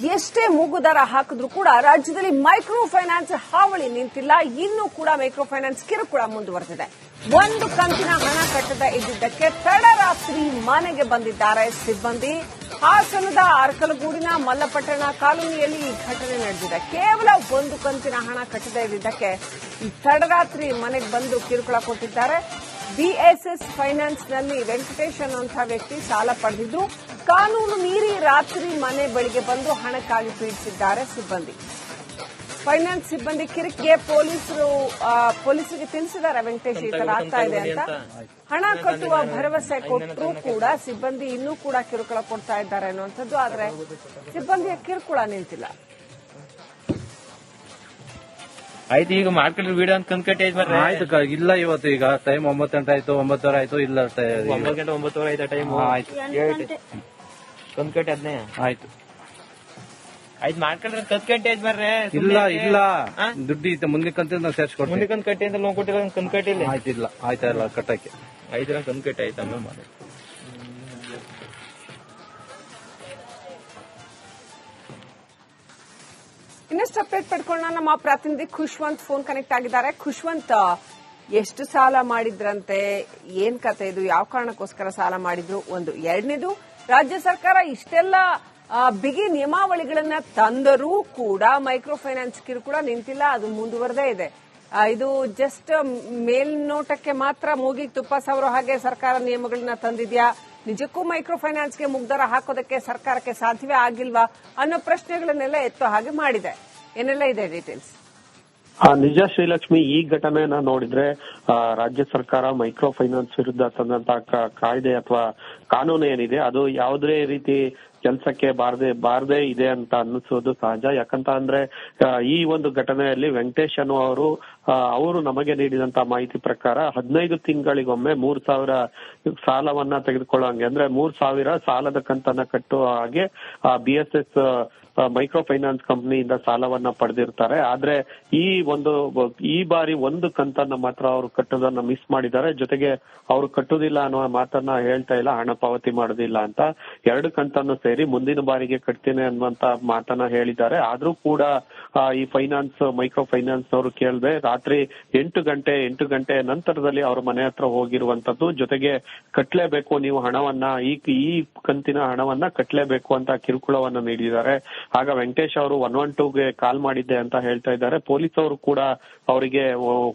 ಎಷ್ಟೇ ಮೂಗುದಾರ ಹಾಕಿದ್ರು ಕೂಡ ರಾಜ್ಯದಲ್ಲಿ ಮೈಕ್ರೋ ಫೈನಾನ್ಸ್ ಹಾವಳಿ ನಿಂತಿಲ್ಲ. ಇನ್ನೂ ಕೂಡ ಮೈಕ್ರೋ ಫೈನಾನ್ಸ್ ಕಿರುಕುಳ ಮುಂದುವರೆದಿದೆ. ಒಂದು ಕಂತಿನ ಹಣ ಕಟ್ಟದ ಇದ್ದಿದ್ದಕ್ಕೆ ತಡರಾತ್ರಿ ಮನೆಗೆ ಬಂದಿದ್ದಾರೆ ಸಿಬ್ಬಂದಿ. ಹಾಸನದ ಅರಕಲಗೂಡಿನ ಮಲ್ಲಪಟ್ಟಣ ಕಾಲೋನಿಯಲ್ಲಿ ಈ ಘಟನೆ ನಡೆದಿದೆ. ಕೇವಲ ಒಂದು ಕಂತಿನ ಹಣ ಕಟ್ಟದೇ ಇದ್ದಿದ್ದಕ್ಕೆ ತಡರಾತ್ರಿ ಮನೆಗೆ ಬಂದು ಕಿರುಕುಳ ಕೊಟ್ಟಿದ್ದಾರೆ. ಬಿಎಸ್ಎಸ್ ಫೈನಾನ್ಸ್ನಲ್ಲಿ ವೆಂಕಟೇಶ್ ಅನ್ನುವಂತಹ ವ್ಯಕ್ತಿ ಸಾಲ ಪಡೆದಿದ್ದು ಕಾನೂನು ಮೀರಿ ರಾತ್ರಿ ಮನೆ ಬಳಿಗೆ ಬಂದು ಹಣಕ್ಕಾಗಿ ಪೀಡಿಸಿದ್ದಾರೆ ಸಿಬ್ಬಂದಿ. ಫೈನಾನ್ಸ್ ಸಿಬ್ಬಂದಿ ಕಿರಿಕಿಗೆ ಪೊಲೀಸರಿಗೆ ತಿಳಿಸಿದ್ದಾರೆ ವೆಂಕಟೇಶ್ ಈ ತರ ಆಗ್ತಾ ಇದೆ ಅಂತ. ಹಣ ಕಟ್ಟುವ ಭರವಸೆ ಕೊಟ್ಟರೂ ಕೂಡ ಸಿಬ್ಬಂದಿ ಇನ್ನೂ ಕೂಡ ಕಿರುಕುಳ ಕೊಡ್ತಾ ಇದ್ದಾರೆ ಅನ್ನುವಂಥದ್ದು. ಆದರೆ ಸಿಬ್ಬಂದಿಯ ಕಿರುಕುಳ ನಿಂತಿಲ್ಲ. ಆಯ್ತು, ಈಗ ಮಾಡ್ಕೊಂಡ್ರೆ ವಿಡಿಯೋ ಅಂತ ಕಂದ್ಕಟ್ಟೆ ಆಯ್ತು. ಇಲ್ಲ ಇವತ್ತು ಈಗ ಟೈಮ್ 9 ಗಂಟೆ ಆಯ್ತು, 9:00 ಆಯ್ತು. ಇಲ್ಲ 9 ಗಂಟೆ 9:00 ಆಯ್ತಾ ಟೈಮ್? ಆಯ್ತು ಕಂದ್ಕಟ್ಟೆ ಅದನ್ನೇ ಆಯ್ತು. ಆಯ್ತು ಮಾಡ್ಕೊಂಡ್ರೆ ಕಂದ್ಕಟ್ಟೆ ಬರ್ರೆ. ಇಲ್ಲ ದುಡ್ಡು ಇತ್ತು ಮುಂದೆ ಕಂತ ನಾವು ಸೇರ್ಸ್ಕೊಡ್ತೀವಿ. ಮುಂದೆ ಕಂದ್ಕಟ್ಟೆ ಅಂತ ಲೋನ್ ಕೊಟ್ಟಿಲ್ಲ, ಕಂದ್ಕಟ್ಟೆ ಇಲ್ಲ. ಆಯ್ತಿಲ್ಲ ಆಯ್ತಾ ಇಲ್ಲ ಕಟ್ಟಕ್ಕೆ. ಆಯ್ತು ಕಂದ್ಕಟ್ಟೆ ಆಯ್ತು ಆಮೇಲೆ ಮಾಡಿ. ಇನ್ನಷ್ಟು ಅಪ್ಡೇಟ್ ಪಡ್ಕೊಳ್ಳೋಣ. ನಮ್ಮ ಪ್ರತಿನಿಧಿ ಖುಷ್ವಂತ್ ಫೋನ್ ಕನೆಕ್ಟ್ ಆಗಿದ್ದಾರೆ. ಖುಷ್ವಂತ್, ಎಷ್ಟು ಸಾಲ ಮಾಡಿದ್ರಂತೆ, ಏನ್ ಕತೆ ಇದು, ಯಾವ ಕಾರಣಕ್ಕೋಸ್ಕರ ಸಾಲ ಮಾಡಿದ್ರು? ಒಂದು. ಎರಡನೇದು, ರಾಜ್ಯ ಸರ್ಕಾರ ಇಷ್ಟೆಲ್ಲ ಬಿಗಿ ನಿಯಮಾವಳಿಗಳನ್ನ ತಂದರೂ ಕೂಡ ಮೈಕ್ರೋ ಫೈನಾನ್ಸ್ ಕಿರುಕುಳ ನಿಂತಿಲ್ಲ, ಅದು ಮುಂದುವರೆದೇ ಇದೆ. ಇದು ಜಸ್ಟ್ ಮೇಲ್ನೋಟಕ್ಕೆ ಮಾತ್ರ ಮೂಗಿಗೆ ತುಪ್ಪ ಸವರೋ ಹಾಗೆ ಸರ್ಕಾರ ನಿಯಮಗಳನ್ನ ತಂದಿದ್ಯಾ? ನಿಜಕ್ಕೂ ಮೈಕ್ರೋ ಫೈನಾನ್ಸ್ಗೆ ಮುಗ್ದರ ಹಾಕೋದಕ್ಕೆ ಸರ್ಕಾರಕ್ಕೆ ಸಾಧ್ಯವೇ ಆಗಿಲ್ವಾ ಅನ್ನೋ ಪ್ರಶ್ನೆಗಳನ್ನೆಲ್ಲ ಎತ್ತೋ ಹಾಗೆ ಮಾಡಿದೆ. ಏನೆಲ್ಲ ಇದೆ ಡೀಟೇಲ್ಸ್? ನಿಜ ಶ್ರೀಲಕ್ಷ್ಮಿ, ಈ ಘಟನೆಯನ್ನ ನೋಡಿದ್ರೆ ರಾಜ್ಯ ಸರ್ಕಾರ ಮೈಕ್ರೋ ಫೈನಾನ್ಸ್ ವಿರುದ್ಧ ತಂದಂತಹ ಕಾಯ್ದೆ ಅಥವಾ ಕಾನೂನು ಏನಿದೆ ಅದು ಯಾವುದೇ ರೀತಿ ಕೆಲಸಕ್ಕೆ ಬಾರದೇ ಇದೆ ಅಂತ ಅನ್ನಿಸೋದು ಸಹಜ. ಯಾಕಂತ ಅಂದ್ರೆ ಈ ಒಂದು ಘಟನೆಯಲ್ಲಿ ವೆಂಕಟೇಶ್ ಅನ್ನುವರು ಅವರು ನಮಗೆ ನೀಡಿದಂತ ಮಾಹಿತಿ ಪ್ರಕಾರ 15 ತಿಂಗಳಿಗೊಮ್ಮೆ 3,000 ಸಾಲವನ್ನ ತೆಗೆದುಕೊಳ್ಳುವಂಗೆ, ಅಂದ್ರೆ 3,000 ಸಾಲದ ಕಂತನ್ನ ಕಟ್ಟುವ ಹಾಗೆ ಬಿಎಸ್ಎಸ್ ಮೈಕ್ರೋ ಫೈನಾನ್ಸ್ ಕಂಪನಿಯಿಂದ ಸಾಲವನ್ನ ಪಡೆದಿರ್ತಾರೆ. ಆದ್ರೆ ಈ ಬಾರಿ ಒಂದು ಕಂತನ್ನ ಮಾತ್ರ ಅವರು ಕಟ್ಟೋದನ್ನ ಮಿಸ್ ಮಾಡಿದ್ದಾರೆ. ಜೊತೆಗೆ ಅವರು ಕಟ್ಟುದಿಲ್ಲ ಅನ್ನುವ ಮಾತನ್ನ ಹೇಳ್ತಾ ಇಲ್ಲ, ಹಣ ಪಾವತಿ ಮಾಡೋದಿಲ್ಲ ಅಂತ. 2 ಕಂತನ್ನು ಸೇರಿ ಮುಂದಿನ ಬಾರಿಗೆ ಕಟ್ತೀನಿ ಅನ್ನುವಂತ ಮಾತನ್ನ ಹೇಳಿದ್ದಾರೆ. ಆದ್ರೂ ಕೂಡ ಈ ಮೈಕ್ರೋ ಫೈನಾನ್ಸ್ ಅವರು ಕೇಳದೆ ರಾತ್ರಿ 8 ಗಂಟೆ ನಂತರದಲ್ಲಿ ಅವ್ರ ಮನೆ ಹತ್ರ ಹೋಗಿರುವಂತದ್ದು. ಜೊತೆಗೆ ಕಟ್ಲೇಬೇಕು ನೀವು ಹಣವನ್ನ, ಈ ಕಂತಿನ ಹಣವನ್ನ ಕಟ್ಲೇಬೇಕು ಅಂತ ಕಿರುಕುಳವನ್ನ ನೀಡಿದ್ದಾರೆ. ಆಗ ವೆಂಕಟೇಶ್ ಅವರು 112ಗೆ ಕಾಲ್ ಮಾಡಿದ್ದೆ ಅಂತ ಹೇಳ್ತಾ ಇದ್ದಾರೆ. ಪೊಲೀಸ್ ಅವರು ಕೂಡ ಅವರಿಗೆ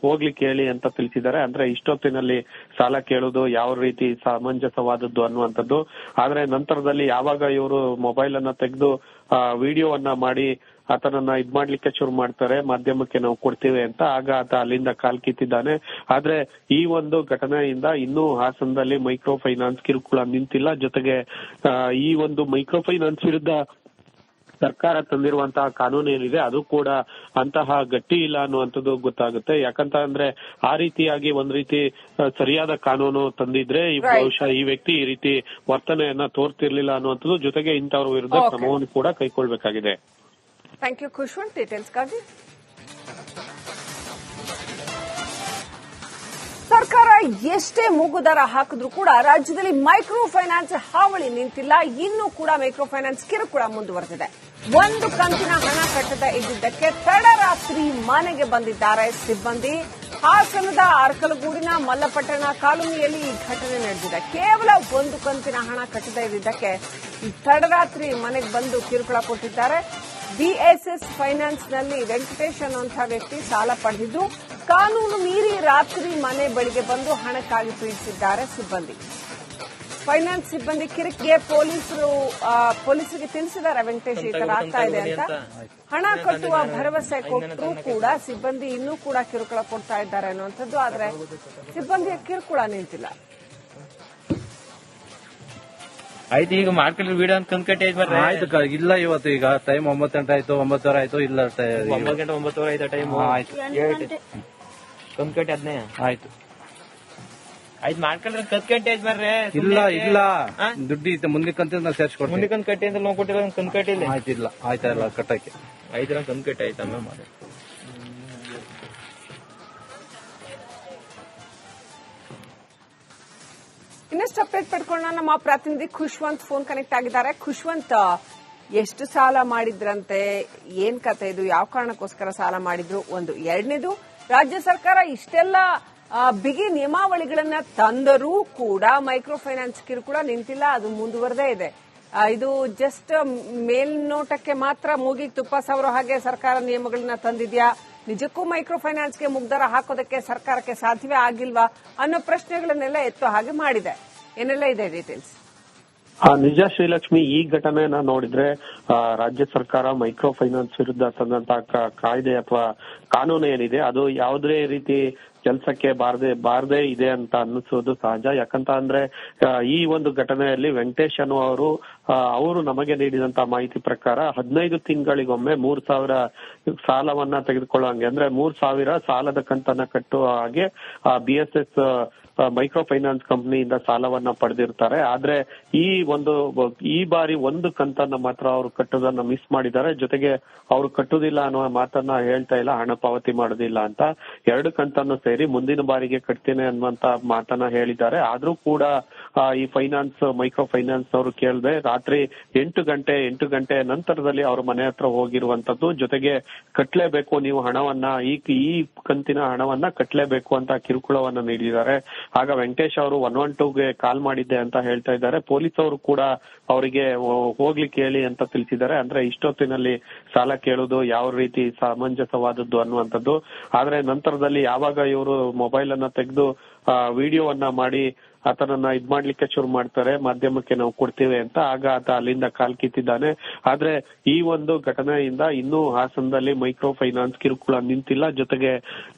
ಹೋಗ್ಲಿಕ್ಕೆ ಹೇಳಿ ಅಂತ ತಿಳಿಸಿದ್ದಾರೆ. ಅಂದ್ರೆ ಇಷ್ಟೊತ್ತಿನಲ್ಲಿ ಸಾಲ ಕೇಳುವುದು ಯಾವ ರೀತಿ ಸಮಂಜಸವಾದದ್ದು ಅನ್ನುವಂಥದ್ದು. ಆದ್ರೆ ನಂತರದಲ್ಲಿ ಯಾವಾಗ ಇವರು ಮೊಬೈಲ್ ಅನ್ನ ತೆಗೆದು ವಿಡಿಯೋವನ್ನ ಮಾಡಿ ಆತನನ್ನ ಮಾಡ್ಲಿಕ್ಕೆ ಶುರು ಮಾಡ್ತಾರೆ, ಮಾಧ್ಯಮಕ್ಕೆ ನಾವು ಕೊಡ್ತೀವಿ ಅಂತ, ಆಗ ಆತ ಅಲ್ಲಿಂದ ಕಾಲ್ ಕಿತ್ತಿದ್ದಾನೆ. ಆದ್ರೆ ಈ ಒಂದು ಘಟನೆಯಿಂದ ಇನ್ನೂ ಹಾಸನದಲ್ಲಿ ಮೈಕ್ರೋ ಫೈನಾನ್ಸ್ ಕಿರುಕುಳ ನಿಂತಿಲ್ಲ. ಜೊತೆಗೆ ಈ ಒಂದು ಮೈಕ್ರೋ ಫೈನಾನ್ಸ್ ವಿರುದ್ಧ ಸರ್ಕಾರ ತಂದಿರುವಂತಹ ಕಾನೂನು ಏನಿದೆ ಅದು ಕೂಡ ಅಂತಹ ಗಟ್ಟಿ ಇಲ್ಲ ಅನ್ನುವಂಥದ್ದು ಗೊತ್ತಾಗುತ್ತೆ. ಯಾಕಂತ ಅಂದ್ರೆ ಆ ರೀತಿಯಾಗಿ ಒಂದ್ ರೀತಿ ಸರಿಯಾದ ಕಾನೂನು ತಂದಿದ್ರೆ ಬಹುಶಃ ಈ ವ್ಯಕ್ತಿ ಈ ರೀತಿ ವರ್ತನೆಯನ್ನ ತೋರ್ತಿರ್ಲಿಲ್ಲ ಅನ್ನುವಂಥದ್ದು. ಜೊತೆಗೆ ಇಂಥವ್ರ ವಿರುದ್ಧ ಕ್ರಮವನ್ನು ಕೂಡ ಕೈಗೊಳ್ಳಬೇಕಾಗಿದೆ. ಥ್ಯಾಂಕ್ ಯು ಖುಷ್ವಂತ್ ಡೀಟೇಲ್ಸ್ಗಾಗಿ. ಸರ್ಕಾರ ಎಷ್ಟೇ ಮೂಗುದಾರ ಹಾಕಿದ್ರು ಕೂಡ ರಾಜ್ಯದಲ್ಲಿ ಮೈಕ್ರೋ ಫೈನಾನ್ಸ್ ಹಾವಳಿ ನಿಂತಿಲ್ಲ. ಇನ್ನೂ ಕೂಡ ಮೈಕ್ರೋ ಫೈನಾನ್ಸ್ ಕಿರುಕುಳ ಮುಂದುವರೆದಿದೆ. ಒಂದು ಕಂತಿನ ಹಣ ಕಟ್ಟದ ಇದ್ದಿದ್ದಕ್ಕೆ ತಡರಾತ್ರಿ ಮನೆಗೆ ಬಂದಿದ್ದಾರೆ ಸಿಬ್ಬಂದಿ. ಹಾಸನದ ಅರಕಲಗೂಡಿನ ಮಲ್ಲಪಟ್ಟಣ ಕಾಲೋನಿಯಲ್ಲಿ ಈ ಘಟನೆ ನಡೆದಿದೆ. ಕೇವಲ ಒಂದು ಕಂತಿನ ಹಣ ಕಟ್ಟದ ಇದ್ದಿದ್ದಕ್ಕೆ ತಡರಾತ್ರಿ ಮನೆಗೆ ಬಂದು ಕಿರುಕುಳ ಕೊಟ್ಟಿದ್ದಾರೆ. ಬಿಎಸ್ಎಸ್ ಫೈನಾನ್ಸ್ನಲ್ಲಿ ವೆಂಕಟೇಶ್ ಅನ್ನುವಂತಹ ವ್ಯಕ್ತಿ ಸಾಲ ಪಡೆದಿದ್ದು ಕಾನೂನು ಮೀರಿ ರಾತ್ರಿ ಮನೆ ಬಳಿಗೆ ಬಂದು ಹಣಕ್ಕಾಗಿ ಪೀಡಿಸಿದ್ದಾರೆ ಸಿಬ್ಬಂದಿ. ಫೈನಾನ್ಸ್ ಸಿಬ್ಬಂದಿ ಕಿರಿಕಿಗೆ ಪೊಲೀಸರಿಗೆ ತಿಳಿಸಿದ್ದಾರೆ ವೆಂಕಟೇಶ್ ಈ ತರ ಆಗ್ತಾ ಇದೆ ಅಂತ. ಹಣ ಕಟ್ಟುವ ಭರವಸೆ ಕೊಟ್ಟರೂ ಕೂಡ ಸಿಬ್ಬಂದಿ ಇನ್ನೂ ಕೂಡ ಕಿರುಕುಳ ಕೊಡ್ತಾ ಇದ್ದಾರೆ ಅನ್ನುವಂಥದ್ದು. ಆದ್ರೆ ಸಿಬ್ಬಂದಿಯ ಕಿರುಕುಳ ನಿಂತಿಲ್ಲ. ಆಯ್ತು, ಈಗ ಮಾಡ್ಕೊಂಡ್ರೆ ವಿಡಿಯೋ ಅಂತ ಕಂದ್ಕಟ್ಟೆ ಆಯ್ತು. ಇಲ್ಲ ಇವತ್ತು ಈಗ ಟೈಮ್ 9 ಗಂಟೆ ಆಯ್ತು, 9:00 ಆಯ್ತು. ಇಲ್ಲ 9 ಗಂಟೆ 9:00 ಆಯ್ತಾ ಟೈಮ್? ಆಯ್ತು ಕಂದ್ಕಟ್ಟೆ ಅದನ್ನೇ ಆಯ್ತು. ಆಯ್ತು ಮಾಡ್ಕೊಂಡ್ರೆ ಕಂದ್ಕಟ್ಟೆ ಬರ್ರೆ. ಇಲ್ಲ ದುಡ್ಡು ಇತ್ತು ಮುಂದೆ ಕಂತ ನಾವು ಸೇರ್ಸ್ಕೊಡ್ತೀವಿ. ಮುಂದೆ ಕಂದ್ಕಟ್ಟೆ ಅಂತ ಲೋನ್ ಕೊಟ್ಟಿಲ್ಲ, ಕಂದ್ಕಟ್ಟೆ ಇಲ್ಲ. ಆಯ್ತಿಲ್ಲ ಆಯ್ತಾ ಇಲ್ಲ ಕಟ್ಟಕ್ಕೆ. ಆಯ್ತು ಕಂದ್ಕಟ್ಟೆ ಆಯ್ತು ಆಮೇಲೆ ಮಾಡಿ. ಇನ್ನಷ್ಟು ಅಪ್ಡೇಟ್ ಪಡ್ಕೊಳ್ಳೋಣ. ನಮ್ಮ ಪ್ರತಿನಿಧಿ ಖುಷ್ವಂತ್ ಫೋನ್ ಕನೆಕ್ಟ್ ಆಗಿದ್ದಾರೆ. ಖುಷ್ವಂತ್, ಎಷ್ಟು ಸಾಲ ಮಾಡಿದ್ರಂತೆ, ಏನ್ ಕತೆ ಇದು, ಯಾವ ಕಾರಣಕ್ಕೋಸ್ಕರ ಸಾಲ ಮಾಡಿದ್ರು, ಒಂದು. ಎರಡನೇದು, ರಾಜ್ಯ ಸರ್ಕಾರ ಇಷ್ಟೆಲ್ಲ ಬಿಗಿ ನಿಯಮಾವಳಿಗಳನ್ನ ತಂದರೂ ಕೂಡ ಮೈಕ್ರೋ ಫೈನಾನ್ಸ್ ಕಿರುಕುಳ ನಿಂತಿಲ್ಲ, ಅದು ಮುಂದುವರೆದೇ ಇದೆ. ಇದು ಜಸ್ಟ್ ಮೇಲ್ನೋಟಕ್ಕೆ ಮಾತ್ರ ಮೂಗಿಗೆ ತುಪ್ಪ ಸವರೋ ಹಾಗೆ ಸರ್ಕಾರ ನಿಯಮಗಳನ್ನ ತಂದಿದ್ಯಾ, ನಿಜಕ್ಕೂ ಮೈಕ್ರೋ ಫೈನಾನ್ಸ್ಗೆ ಮುಗ್ದರ ಹಾಕೋದಕ್ಕೆ ಸರ್ಕಾರಕ್ಕೆ ಸಾಧ್ಯವೇ ಆಗಿಲ್ವಾ ಅನ್ನೋ ಪ್ರಶ್ನೆಗಳನ್ನೆಲ್ಲ ಎತ್ತೋ ಹಾಗೆ ಮಾಡಿದೆ. ಏನೆಲ್ಲ ಇದೆ ಡೀಟೇಲ್ಸ್? ನಿಜ ಶ್ರೀಲಕ್ಷ್ಮಿ, ಈ ಘಟನೆಯನ್ನ ನೋಡಿದ್ರೆ ರಾಜ್ಯ ಸರ್ಕಾರ ಮೈಕ್ರೋ ಫೈನಾನ್ಸ್ ವಿರುದ್ಧ ತಂದಂತಹ ಕಾಯ್ದೆ ಅಥವಾ ಕಾನೂನು ಏನಿದೆ ಅದು ಯಾವುದೇ ರೀತಿ ಕೆಲಸಕ್ಕೆ ಬಾರದೆ ಇದೆ ಅಂತ ಅನ್ನಿಸೋದು ಸಹಜ. ಯಾಕಂತ ಅಂದ್ರೆ ಈ ಒಂದು ಘಟನೆಯಲ್ಲಿ ವೆಂಕಟೇಶ್ ಅನ್ನುವರು ಅವರು ನಮಗೆ ನೀಡಿದಂತ ಮಾಹಿತಿ ಪ್ರಕಾರ 15 ತಿಂಗಳಿಗೊಮ್ಮೆ 3,000 ಸಾಲವನ್ನ ತೆಗೆದುಕೊಳ್ಳುವಂಗೆ, ಅಂದ್ರೆ 3,000 ಸಾಲದ ಕಂತನ್ನ ಕಟ್ಟುವ ಹಾಗೆ BSS ಮೈಕ್ರೋ ಫೈನಾನ್ಸ್ ಕಂಪನಿಯಿಂದ ಸಾಲವನ್ನ ಪಡೆದಿರ್ತಾರೆ. ಆದ್ರೆ ಈ ಬಾರಿ ಒಂದು ಕಂತನ್ನ ಮಾತ್ರ ಅವರು ಕಟ್ಟೋದನ್ನ ಮಿಸ್ ಮಾಡಿದ್ದಾರೆ. ಜೊತೆಗೆ ಅವರು ಕಟ್ಟುದಿಲ್ಲ ಅನ್ನುವ ಮಾತನ್ನ ಹೇಳ್ತಾ ಇಲ್ಲ, ಹಣ ಪಾವತಿ ಮಾಡೋದಿಲ್ಲ ಅಂತ. 2 ಕಂತನ್ನು ಸೇರಿ ಮುಂದಿನ ಬಾರಿಗೆ ಕಟ್ತೇನೆ ಅನ್ನುವಂತ ಮಾತನ್ನ ಹೇಳಿದ್ದಾರೆ. ಆದ್ರೂ ಕೂಡ ಈ ಮೈಕ್ರೋ ಫೈನಾನ್ಸ್ ಅವರು ಕೇಳದೆ ರಾತ್ರಿ 8 ಗಂಟೆ ನಂತರದಲ್ಲಿ ಅವ್ರ ಮನೆ ಹತ್ರ ಹೋಗಿರುವಂತದ್ದು. ಜೊತೆಗೆ ಕಟ್ಲೇಬೇಕು ನೀವು ಹಣವನ್ನ, ಈ ಕಂತಿನ ಹಣವನ್ನ ಕಟ್ಲೇಬೇಕು ಅಂತ ಕಿರುಕುಳವನ್ನ ನೀಡಿದ್ದಾರೆ. ಆಗ ವೆಂಕಟೇಶ್ ಅವರು 112ಗೆ ಕಾಲ್ ಮಾಡಿದ್ದೆ ಅಂತ ಹೇಳ್ತಾ ಇದ್ದಾರೆ. ಪೊಲೀಸ್ ಅವರು ಕೂಡ ಅವರಿಗೆ ಹೋಗ್ಲಿಕ್ಕೆ ಹೇಳಿ ಅಂತ ತಿಳಿಸಿದ್ದಾರೆ. ಅಂದ್ರೆ ಇಷ್ಟೊತ್ತಿನಲ್ಲಿ ಸಾಲ ಕೇಳುವುದು ಯಾವ ರೀತಿ ಸಮಂಜಸವಾದದ್ದು ಅನ್ನುವಂಥದ್ದು. ಆದ್ರೆ ನಂತರದಲ್ಲಿ ಯಾವಾಗ ಇವರು ಮೊಬೈಲ್ ಅನ್ನ ತೆಗೆದು ವಿಡಿಯೋವನ್ನ ಮಾಡಿ ಆತನನ್ನ ಮಾಡ್ಲಿಕ್ಕೆ ಶುರು ಮಾಡ್ತಾರೆ, ಮಾಧ್ಯಮಕ್ಕೆ ನಾವು ಕೊಡ್ತೀವಿ ಅಂತ, ಆಗ ಆತ ಅಲ್ಲಿಂದ ಕಾಲ್ ಕಿತ್ತಿದ್ದಾನೆ. ಆದ್ರೆ ಈ ಒಂದು ಘಟನೆಯಿಂದ ಇನ್ನೂ ಹಾಸನದಲ್ಲಿ ಮೈಕ್ರೋ ಫೈನಾನ್ಸ್ ಕಿರುಕುಳ ನಿಂತಿಲ್ಲ. ಜೊತೆಗೆ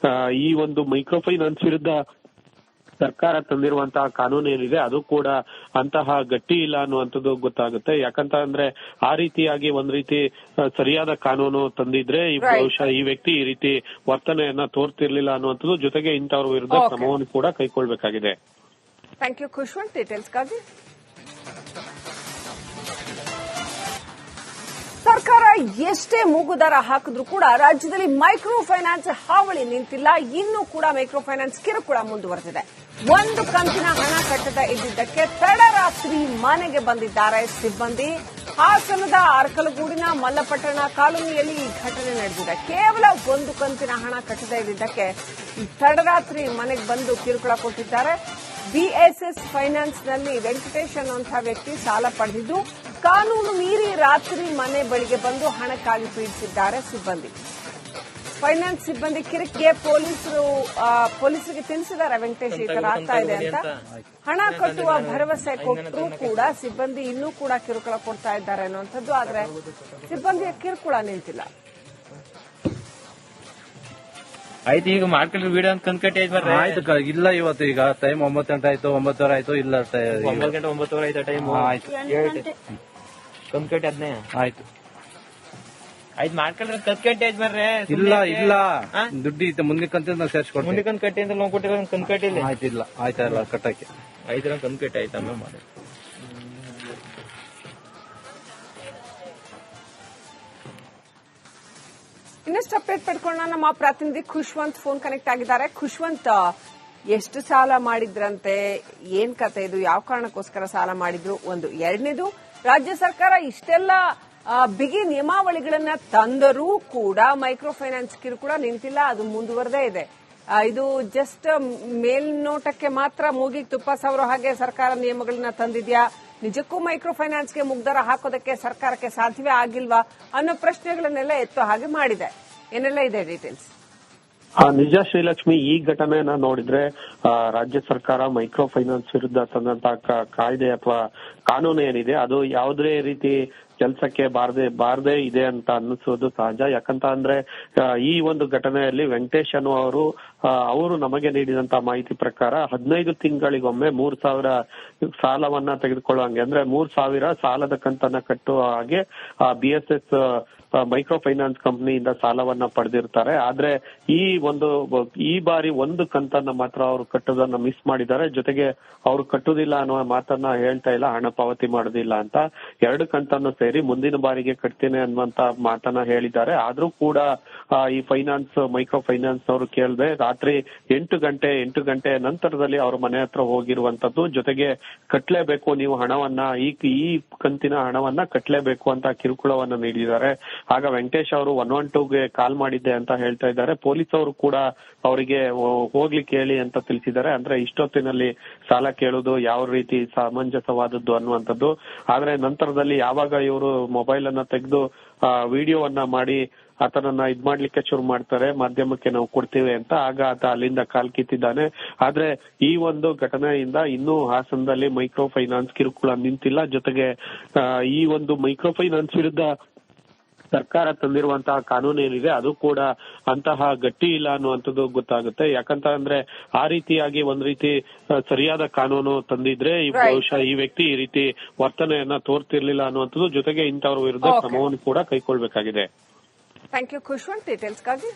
ಈ ಒಂದು ಮೈಕ್ರೋ ಫೈನಾನ್ಸ್ ವಿರುದ್ಧ ಸರ್ಕಾರ ತಂದಿರುವಂತಹ ಕಾನೂನು ಏನಿದೆ ಅದು ಕೂಡ ಅಂತಹ ಗಟ್ಟಿ ಇಲ್ಲ ಅನ್ನುವಂಥದ್ದು ಗೊತ್ತಾಗುತ್ತೆ. ಯಾಕಂತ ಅಂದ್ರೆ ಆ ರೀತಿಯಾಗಿ ಒಂದ್ ರೀತಿ ಸರಿಯಾದ ಕಾನೂನು ತಂದಿದ್ರೆ ಬಹುಶಃ ಈ ವ್ಯಕ್ತಿ ಈ ರೀತಿ ವರ್ತನೆಯನ್ನ ತೋರ್ತಿರ್ಲಿಲ್ಲ ಅನ್ನುವಂಥದ್ದು. ಜೊತೆಗೆ ಇಂಥವ್ರ ವಿರುದ್ಧ ಕ್ರಮವನ್ನು ಕೂಡ ಕೈಗೊಳ್ಳಬೇಕಾಗಿದೆ. ಥ್ಯಾಂಕ್ ಯು ಖುಷ್ವಂತ್, ಡೀಟೇಲ್ಸ್ಗಾಗಿ. ಸರ್ಕಾರ ಎಷ್ಟೇ ಮೂಗುದಾರ ಹಾಕಿದ್ರೂ ಕೂಡ ರಾಜ್ಯದಲ್ಲಿ ಮೈಕ್ರೋ ಫೈನಾನ್ಸ್ ಹಾವಳಿ ನಿಂತಿಲ್ಲ. ಇನ್ನೂ ಕೂಡ ಮೈಕ್ರೋ ಫೈನಾನ್ಸ್ ಕಿರುಕುಳ ಮುಂದುವರೆದಿದೆ. ಒಂದು ಕಂತಿನ ಹಣ ಕಟ್ಟದ ಇದ್ದಿದ್ದಕ್ಕೆ ತಡರಾತ್ರಿ ಮನೆಗೆ ಬಂದಿದ್ದಾರೆ ಸಿಬ್ಬಂದಿ. ಹಾಸನದ ಅರಕಲಗೂಡಿನ ಮಲ್ಲಪಟ್ಟಣ ಕಾಲೋನಿಯಲ್ಲಿ ಈ ಘಟನೆ ನಡೆದಿದೆ. ಕೇವಲ ಒಂದು ಕಂತಿನ ಹಣ ಕಟ್ಟದ ಇದ್ದಿದ್ದಕ್ಕೆ ತಡರಾತ್ರಿ ಮನೆಗೆ ಬಂದು ಕಿರುಕುಳ ಕೊಟ್ಟಿದ್ದಾರೆ. BSS ಫೈನಾನ್ಸ್ನಲ್ಲಿ ವೆಂಕಟೇಶ್ ಅನ್ನುವಂತಹ ವ್ಯಕ್ತಿ ಸಾಲ ಪಡೆದಿದ್ದು ಕಾನೂನು ಮೀರಿ ರಾತ್ರಿ ಮನೆ ಬಳಿಗೆ ಬಂದು ಹಣಕ್ಕಾಗಿ ಪೀಡಿಸಿದ್ದಾರೆ ಸಿಬ್ಬಂದಿ. ಫೈನಾನ್ಸ್ ಸಿಬ್ಬಂದಿ ಕಿರಿಕಿಗೆ ಪೊಲೀಸರಿಗೆ ತಿಳಿಸಿದ್ದಾರೆ ವೆಂಕಟೇಶ್ ಈ ತರ ಆಗ್ತಾ ಇದೆ ಅಂತ. ಹಣ ಕಟ್ಟುವ ಭರವಸೆ ಕೊಟ್ಟರೂ ಕೂಡ ಸಿಬ್ಬಂದಿ ಇನ್ನೂ ಕೂಡ ಕಿರುಕುಳ ಕೊಡ್ತಾ ಇದ್ದಾರೆ ಅನ್ನುವಂಥದ್ದು. ಆದ್ರೆ ಸಿಬ್ಬಂದಿಯ ಕಿರುಕುಳ ನಿಂತಿಲ್ಲ. ಆಯ್ತು, ಈಗ ಮಾಡ್ಕೊಂಡ್ರೆ ವಿಡಿಯೋ ಅಂತ ಕಂದ್ಕಟ್ಟಿ ಆಯ್ತು. ಇಲ್ಲ ಇವತ್ತು ಈಗ ಟೈಮ್ 9 ಗಂಟೆ ಆಯ್ತು, 9:00 ಆಯ್ತು. ಇಲ್ಲ 9 ಗಂಟೆ 9:00 ಆಯ್ತಾ ಟೈಮ್? ಆಯ್ತು, ಕಂದ್ಕಟ್ಟಿ ಅದನ್ನೇ ಆಯ್ತು. ಆಯ್ತು, ಮಾಡ್ಕೊಂಡ್ರೆ ಕತ್ಕಟ್ಟಿ ಆಯ್ತು ಬರ್ರೆ. ಇಲ್ಲ ದುಡ್ಡು ಇತ್ತು, ಮುಂದೆ ಕಂತ ನಾವು ಸೇರ್ಸ್ಕೊಡ್ತೀವಿ. ಮುಂದೆ ಕಂದ್ಕಟ್ಟಿ ಅಂತ ನಾವು ಕೊಟ್ಟಿರೋ ಕಂದ್ಕಟ್ಟಿ ಇಲ್ಲ. ಆಯ್ತು, ಇಲ್ಲ ಆಯ್ತಾ ಕಟ್ಟಕ್ಕೆ ಆಯ್ತು, ಕಂದ್ಕಟ್ಟಿ ಆಯ್ತು ಆಮೇಲೆ ಮಾಡಿ. ಇನ್ನಷ್ಟು ಅಪ್ಡೇಟ್ ಪಡ್ಕೊಳ್ಳೋಣ. ನಮ್ಮ ಪ್ರತಿನಿಧಿ ಖುಷ್ವಂತ್ ಫೋನ್ ಕನೆಕ್ಟ್ ಆಗಿದ್ದಾರೆ. ಖುಷ್ವಂತ್, ಎಷ್ಟು ಸಾಲ ಮಾಡಿದ್ರಂತೆ, ಏನ್ ಕತೆ ಇದು, ಯಾವ ಕಾರಣಕ್ಕೋಸ್ಕರ ಸಾಲ ಮಾಡಿದ್ರು, ಒಂದು. ಎರಡನೇದು, ರಾಜ್ಯ ಸರ್ಕಾರ ಇಷ್ಟೆಲ್ಲ ಬಿಗಿ ನಿಯಮಾವಳಿಗಳನ್ನ ತಂದರೂ ಕೂಡ ಮೈಕ್ರೋ ಫೈನಾನ್ಸ್ ಕಿರುಕುಳ ನಿಂತಿಲ್ಲ, ಅದು ಮುಂದುವರೆದೇ ಇದೆ. ಇದು ಜಸ್ಟ್ ಮೇಲ್ನೋಟಕ್ಕೆ ಮಾತ್ರ ಮೂಗಿಗೆ ತುಪ್ಪ ಸವರೋ ಹಾಗೆ ಸರ್ಕಾರ ನಿಯಮಗಳನ್ನ ತಂದಿದ್ಯಾ, ನಿಜಕ್ಕೂ ಮೈಕ್ರೋ ಫೈನಾನ್ಸ್ಗೆ ಮುಗ್ದರ ಹಾಕೋದಕ್ಕೆ ಸರ್ಕಾರಕ್ಕೆ ಸಾಧ್ಯವೇ ಆಗಿಲ್ವಾ ಅನ್ನೋ ಪ್ರಶ್ನೆಗಳನ್ನೆಲ್ಲ ಎತ್ತೋ ಹಾಗೆ ಮಾಡಿದೆ. ಏನೆಲ್ಲ ಇದೆ ಡೀಟೇಲ್ಸ್? ನಿಜ ಶ್ರೀಲಕ್ಷ್ಮಿ, ಈ ಘಟನೆಯನ್ನ ನೋಡಿದ್ರೆ ರಾಜ್ಯ ಸರ್ಕಾರ ಮೈಕ್ರೋ ಫೈನಾನ್ಸ್ ವಿರುದ್ಧ ತಂದಂತಹ ಕಾಯ್ದೆ ಅಥವಾ ಕಾನೂನು ಏನಿದೆ ಅದು ಯಾವುದೇ ರೀತಿ ಕೆಲಸಕ್ಕೆ ಬಾರದೆ ಇದೆ ಅಂತ ಅನ್ನಿಸೋದು ಸಹಜ. ಯಾಕಂತ ಅಂದ್ರೆ ಈ ಒಂದು ಘಟನೆಯಲ್ಲಿ ವೆಂಕಟೇಶ್ ಅನ್ನುವರು ಅವರು ನಮಗೆ ನೀಡಿದಂತ ಮಾಹಿತಿ ಪ್ರಕಾರ 15 ತಿಂಗಳಿಗೊಮ್ಮೆ 3,000 ಸಾಲವನ್ನ ತೆಗೆದುಕೊಳ್ಳುವಂಗೆ, ಅಂದ್ರೆ 3,000 ಸಾಲದ ಕಂತನ್ನ ಕಟ್ಟುವ ಹಾಗೆ BSS ಮೈಕ್ರೋ ಫೈನಾನ್ಸ್ ಕಂಪನಿಯಿಂದ ಸಾಲವನ್ನ ಪಡೆದಿರ್ತಾರೆ. ಆದ್ರೆ ಈ ಬಾರಿ ಒಂದು ಕಂತನ್ನ ಮಾತ್ರ ಅವರು ಕಟ್ಟೋದನ್ನ ಮಿಸ್ ಮಾಡಿದ್ದಾರೆ. ಜೊತೆಗೆ ಅವರು ಕಟ್ಟುದಿಲ್ಲ ಅನ್ನುವ ಮಾತನ್ನ ಹೇಳ್ತಾ ಇಲ್ಲ, ಹಣ ಪಾವತಿ ಮಾಡೋದಿಲ್ಲ ಅಂತ. 2 ಕಂತನ್ನು ಸೇರಿ ಮುಂದಿನ ಬಾರಿಗೆ ಕಟ್ತೇನೆ ಅನ್ನುವಂತ ಮಾತನ್ನ ಹೇಳಿದ್ದಾರೆ. ಆದ್ರೂ ಕೂಡ ಈ ಮೈಕ್ರೋ ಫೈನಾನ್ಸ್ ಅವರು ಕೇಳದೆ ರಾತ್ರಿ 8 ಗಂಟೆ ನಂತರದಲ್ಲಿ ಅವ್ರ ಮನೆ ಹತ್ರ ಹೋಗಿರುವಂತದ್ದು. ಜೊತೆಗೆ ಕಟ್ಲೇಬೇಕು ನೀವು ಹಣವನ್ನ, ಈ ಕಂತಿನ ಹಣವನ್ನ ಕಟ್ಲೇಬೇಕು ಅಂತ ಕಿರುಕುಳವನ್ನ ನೀಡಿದ್ದಾರೆ. ಆಗ ವೆಂಕಟೇಶ್ ಅವರು 112ಗೆ ಕಾಲ್ ಮಾಡಿದ್ದೆ ಅಂತ ಹೇಳ್ತಾ ಇದ್ದಾರೆ. ಪೊಲೀಸ್ ಅವರು ಕೂಡ ಅವರಿಗೆ ಹೋಗ್ಲಿಕ್ಕೆ ಹೇಳಿ ಅಂತ ತಿಳಿಸಿದ್ದಾರೆ. ಅಂದ್ರೆ ಇಷ್ಟೊತ್ತಿನಲ್ಲಿ ಸಾಲ ಕೇಳುವುದು ಯಾವ ರೀತಿ ಸಮಂಜಸವಾದದ್ದು ಅನ್ನುವಂಥದ್ದು. ಆದ್ರೆ ನಂತರದಲ್ಲಿ ಯಾವಾಗ ಇವರು ಮೊಬೈಲ್ ಅನ್ನ ತೆಗೆದು ವಿಡಿಯೋವನ್ನ ಮಾಡಿ ಆತನನ್ನ ಮಾಡ್ಲಿಕ್ಕೆ ಶುರು ಮಾಡ್ತಾರೆ, ಮಾಧ್ಯಮಕ್ಕೆ ನಾವು ಕೊಡ್ತೀವಿ ಅಂತ, ಆಗ ಆತ ಅಲ್ಲಿಂದ ಕಾಲ್ ಕಿತ್ತಿದ್ದಾನೆ. ಆದ್ರೆ ಈ ಒಂದು ಘಟನೆಯಿಂದ ಇನ್ನೂ ಹಾಸನದಲ್ಲಿ ಮೈಕ್ರೋ ಫೈನಾನ್ಸ್ ಕಿರುಕುಳ ನಿಂತಿಲ್ಲ. ಜೊತೆಗೆ ಈ ಒಂದು ಮೈಕ್ರೋ ಫೈನಾನ್ಸ್ ವಿರುದ್ಧ ಸರ್ಕಾರ ತಂದಿರುವಂತಹ ಕಾನೂನು ಏನಿದೆ ಅದು ಕೂಡ ಅಂತಹ ಗಟ್ಟಿ ಇಲ್ಲ ಅನ್ನುವಂಥದ್ದು ಗೊತ್ತಾಗುತ್ತೆ. ಯಾಕಂತ ಅಂದ್ರೆ ಆ ರೀತಿಯಾಗಿ ಒಂದ್ ರೀತಿ ಸರಿಯಾದ ಕಾನೂನು ತಂದಿದ್ರೆ ಬಹುಶಃ ಈ ವ್ಯಕ್ತಿ ಈ ರೀತಿ ವರ್ತನೆಯನ್ನ ತೋರ್ತಿರ್ಲಿಲ್ಲ ಅನ್ನುವಂಥದ್ದು. ಜೊತೆಗೆ ಇಂಥವ್ರ ವಿರುದ್ಧ ಕ್ರಮವನ್ನು ಕೂಡ ಕೈಗೊಳ್ಬೇಕಾಗಿದೆ. Thank you Khushwant ಡೀಟೇಲ್ಸ್ಗಾಗಿ.